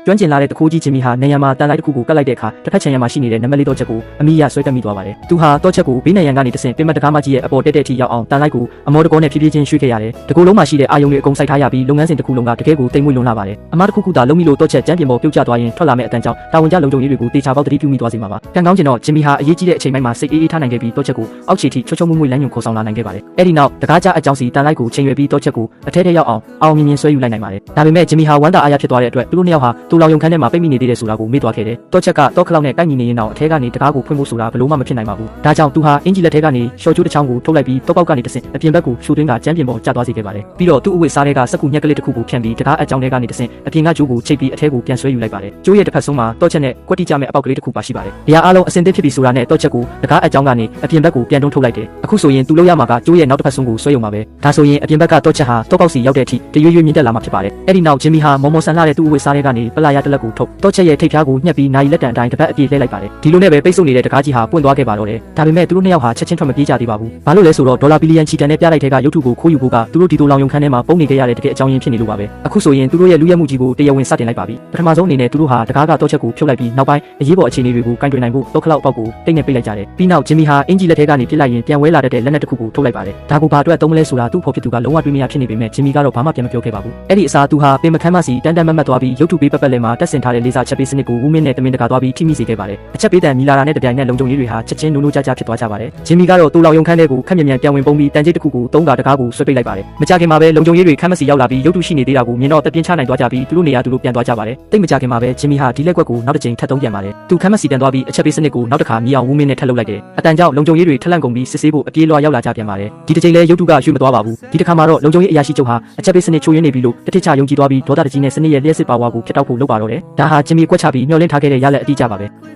ကျွမ်းကျင်လာတဲ့တခိုးကြီးဂျင်မီဟာနေရံမှာတန်လိုက်တစ်ခုကိုကတ်လိုက်တဲ့အခါတစ်ဖက်ခြံရံမှာရှိနေတဲ့နံပါတ်လေးတော့ချက်ကိုအမိရဆွဲတက်မိသွားပါတယ်။သူဟာတော့ချက်ကိုဘေးနံရံကနေတဆင့်ပင်မတကားမကြီးရဲ့အပေါ်တက်တဲ့အထိရောက်အောင်တန်လိုက်ကိုအမောတကောနဲ့ဖြည်းဖြည်းချင်းရွှေ့ခဲ့ရတယ်။တကူလုံးမှာရှိတဲ့အာယုံတွေအကုန်စိုက်ထားရပြီးလုပ်ငန်းစဉ်တစ်ခုလုံးကတကယ်ကိုတိမ်မွေ့လွန်လာပါတယ်။အမတစ်ခုခုသာလုံးမိလို့တော့ချက်ကျန်းပြင်ပေါ်ပြုတ်ကျသွားရင်ထွက်လာမယ့်အတန်ကြောင့်တာဝန်ကျလုံခြုံရေးတွေကိုတေချာပေါက်တတိပြုမိသွားစေမှာပါ။ကံကောင်းကျင်တော့ဂျင်မီဟာအရေးကြီးတဲ့အချိန်ပိုင်းမှာစိတ်အေးအေးထားနိုင်ခဲ့ပြီးတော့ချက်ကိုအောက်ခြေထိချွတ်ချွတ်မွေ့မွေ့လမ်းညွှန်ခေါ်ဆောင်လာနိုင်ခဲ့ပါတယ်။အဲဒီနောက်တကားကြအကြောင်းစီတန်လိုက်ကိုချိန်ရွယ်ပြီးတော့ချက်ကိုအထဲထဲရောက်အောင်မြင်ဆွဲယူလိုက်နိုင်ပါတယ်။ဒါပေမဲ့ဂျင်မီဟာဝမ်းသာအားရဖြစ်သွားတဲ့အတွက်သူတို့နှစ်ယောက်ဟာတူလောင်ယုံခန်းထဲမှာပိတ်မိနေသေးတယ်ဆိုတာကိုမေ့သွားခဲ့တယ်။တော့ချက်ကတော့ခလောက်နဲ့ကိုက်ညီနေရင်တော့အထဲကနေတကားကိုဖွင့်ဖို့ဆိုတာဘလို့မှမဖြစ်နိုင်ပါဘူး။ဒါကြောင့်သူဟာအင်ဂျီလက်ထဲကနေရှော့ကျိုးတစ်ချောင်းကိုထုတ်လိုက်ပြီးတော့ပေါက်ကနေတဆင့်အပြင်ဘက်ကိုရှူတွင်းကကျန်းပြင်ပေါ်ကျသွားစေခဲ့ပါတယ်။ပြီးတော့သူ့အဝတ်စားတွေကစက်ကူညက်ကလေးတစ်ခုကိုဖြန့်ပြီးတကားအကြောင်းထဲကနေတဆင့်အပြင်ကကျိုးကိုချိတ်ပြီးအထဲကိုပြန်ဆွဲယူလိုက်ပါတယ်။ကျိုးရဲ့တစ်ဖက်ဆုံးမှာတော့ချက်နဲ့ကွက်တိကျမဲ့အပေါက်ကလေးတစ်ခုပါရှိပါတယ်။ဒီဟာအားလုံးအစင်သစ်ဖြစ်ပြီးဆိုတာနဲ့တော့ချက်ကိုတကားအကြောင်းကနေအပြင်ဘက်ကိုပြန်တွန်းထုတ်လိုက်တယ်။အခုဆိုရင်သူလုပ်ရမှာကကျိုးရဲ့နောက်တစ်ဖက်ဆုံးကိုဆွဲယူမှာပဲ။ဒါဆိုရင်အပြင်ဘက်ကတော့ချက်ဟာတော့ပေါက်စီရောက်တဲ့အထိတရွေ့ရွေ့မြင့်တက်လာမှာဖြစ်ပါတယ်။အဲဒီနောက်ဂျင်မီဟာမော်မော်ဆန်လာတဲ့သူ့အဝတ်စားတွေကနေပလာယာတစ်လက်ကိုထုတ်တော့ချက်ရဲ့ထိပ်ဖြားကိုညှက်ပြီးနိုင်လက်တန်အတိုင်းတစ်ပတ်အပြည့်လှည့်လိုက်ပါတယ်။ဒီလိုနဲ့ပဲပိတ်ဆို့နေတဲ့တကားကြီးဟာပွင့်သွားခဲ့ပါတော့တယ်။ဒါပေမဲ့သူတို့နှစ်ယောက်ဟာချက်ချင်းထွက်မပြေးကြသေးပါဘူး။ဘာလို့လဲဆိုတော့ဒေါ်လာဘီလီယံချီတန်နဲ့ပြလိုက်တဲ့ကရုပ်ထုကိုခိုးယူဖို့ကသူတို့ဒီတိုလောင်ယုံခန်းထဲမှာပုံနေခဲ့ရတဲ့တကယ်အကြောင်းရင်းဖြစ်နေလို့ပါပဲ။အခုဆိုရင်သူတို့ရဲ့လူရဲမှုကြီးကိုတရားဝင်စတင်လိုက်ပါပြီ။ပထမဆုံးအနေနဲ့သူတို့ဟာတကားကတော့ချက်ကိုဖြုတ်လိုက်ပြီးနောက်ပိုင်းအရေးပေါ်အခြေအနေတွေကိုကင်တွယ်နိုင်ဖို့တော့ခလောက်အပေါက်ကိုတိတ်နဲ့ပိတ်လိုက်ကြတယ်။ပြီးနောက်ဂျင်မီဟာအင်ဂျီလက်ထဲကနေပြစ်လိုက်ရင်ပြန်ဝဲလာတဲ့လက်နက်တစ်ခုကိုထုတ်လိုက်ပါတယ်။ဒါကိုဘာအတွက်သုံးမလဲဆိုတာသူ့ဖော်ဖြစ်သူကလုံးဝတွေးမရဖြစ်နေပေမဲ့ဂျင်မီကတော့ဘာမှပြန်မပြောခဲ့ပါဘူး။အဲ့ဒီအစားသူဟာပင်မခမ်းမစီတန်တန်မတ်မတ်သွားပြီးရုပ်ထုပေးပတ်ပတ်လဲမှာတက်ဆင်ထားတဲ့လေးစားချက်ပေးစနစ်ကိုဝူးမင်းနဲ့တမင်တကာသွားပြီးထိမိစေခဲ့ပါတယ်။အချက်ပေးတန်မီလာတာနဲ့တပြိုင်နက်လုံခြုံရေးတွေဟာချက်ချင်းနိုးနိုးကြားကြားဖြစ်သွားကြပါတယ်။ဂျင်မီကတော့တူလောင်ယုံခန်းထဲကိုခက်မြန်မြန်ပြန်ဝင်ပုံပြီးတန်ကြေးတစ်ခုကိုသုံးကာတကားကိုဆွဲပိတ်လိုက်ပါတယ်။မကြခင်မှာပဲလုံခြုံရေးတွေခမ်းမစီရောက်လာပြီးရုပ်ထုရှိနေသေးတာကိုမြင်တော့တပြင်းချနိုင်သွားကြပြီးသူတို့နေရာသူတို့ပြန်သွားကြပါတယ်။တိတ်မကြခင်မှာပဲဂျင်မီဟာဒီလက်ကွက်ကိုနောက်တစ်ကြိမ်ထပ်သုံးပြန်ပါတယ်။သူခမ်းမစီပြန်သွားပြီးအချက်ပေးစနစ်ကိုနောက်တစ်ခါမြည်အောင်ဝူးမင်းနဲ့ထပ်လုပ်လိုက်တယ်။အတန်ကြောင့်လုံခြုံရေးတွေထက်လန့်ကုန်ပြီးစစ်ဆေးဖို့အပြေးလွှာရောက်လာကြပြန်ပါတယ်။ဒီတစ်ကြိမ်လဲရုပ်ထုကရွှေ့မသွားပါဘူး။ဒီတစ်ခါမှာတော့လုံခြုံရေးအရာရှိချုပ်ဟာအချက်ပေးစနစ်ချိုးရင်းနေပြီလို့တစ်ထစ်ချယုံကြည်သွားပြီးဒေါသတကြီးနဲ့စနစ်ရဲ့လျှက်စစ်ပါဝါကိုဖျက်တောက်ဖို့လုပ်ပါတော့တယ်။ဒါဟာဂျင်မီကွက်ချပြီးမျှော်လင့်ထားခဲ့တဲ့ရလဒ်အတိအကျပါပဲ။